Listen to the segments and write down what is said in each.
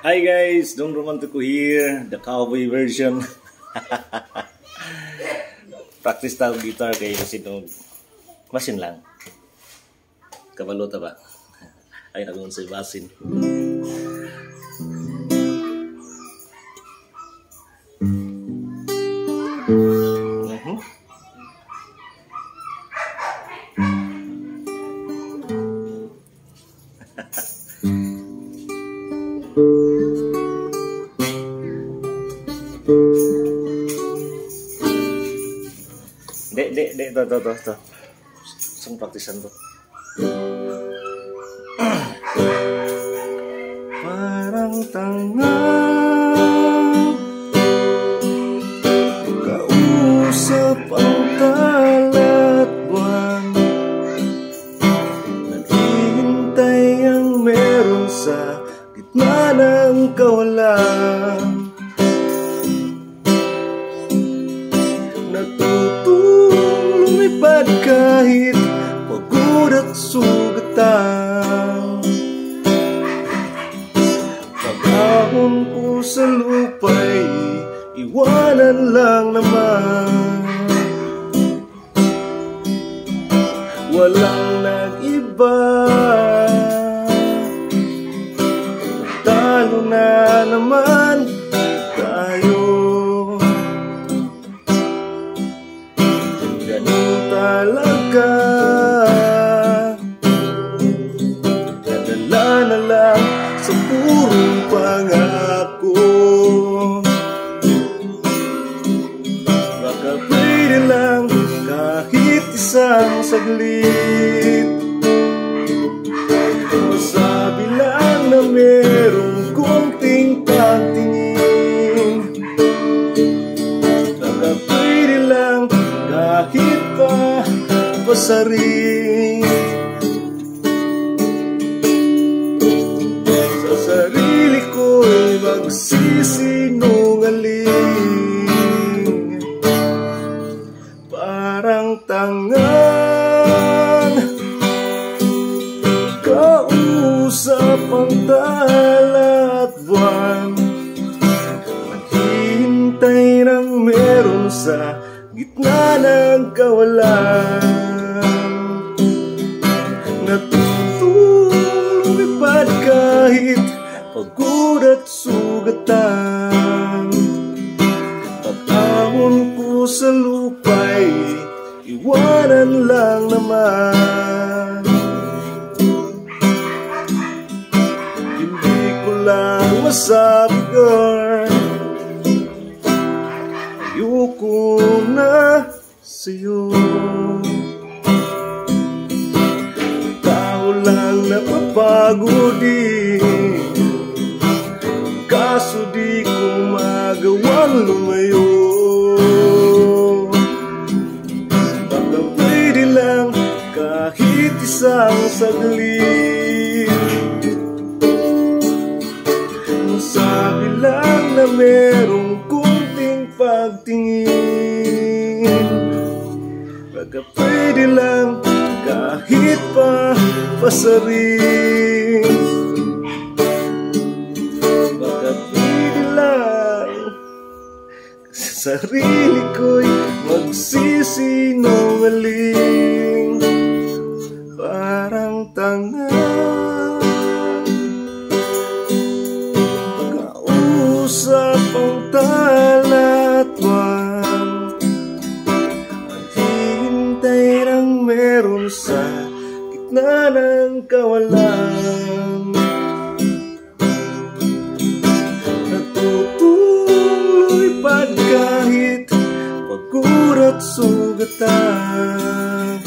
Hi guys, Don Romantico here, the cowboy version. Practice tayo guitar kay kasi no masin lang. Kabalota ba? Ay nagun sa basin. To. Saan praktisan to? Parang tanga kausap ang talat buwan, naghihintay ang meron sa gitna ng kawalan. Kahit pagod at sugatan, pag-ahon ko sa lupa'y iwanan lang naman. Walang nag-iba, talo na naman tayo. Talaga nadala na lang sa purong pangako. Baka pwede lang kahit isang saglit, masabi lang na merong konting pagtingin. Baka pwede lang kahit pa pasaring sa sarili ko'y magsisinungaling. Parang tangan kausap ang talat buwan, naghihintay ng meron sa gitna ng kawalan. Natutulong lumipad kahit pagod at sugatan, pag-ahon ko sa lupa'y iwanan lang naman. Hindi ko lang masabi, girl, ayoko na sa'yo. Tao lang napapagod din, kaso di ko magawang lumayo. Baka pwede lang kahit isang saglit, masabi lang na merong pagtingin. Baka pwede lang kahit pa pasaring. Baka pwede lang sa sarili ko'y magsisinungaling. Parang tanga kausap ang talat buwan, naghihintay ng meron sa gitna ng kawalan. Natutulong lumipad kahit pagod at sugatan,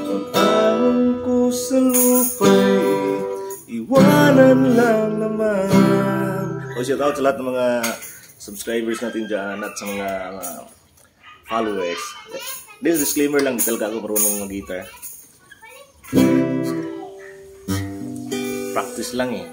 pag-ahon ko sa lupa'y iwanan lang naman. Shout out sa lahat ng mga subscribers natin dyan at sa mga followers. This disclaimer lang, di talaga ako marunong mag-guitar. Practice lang eh.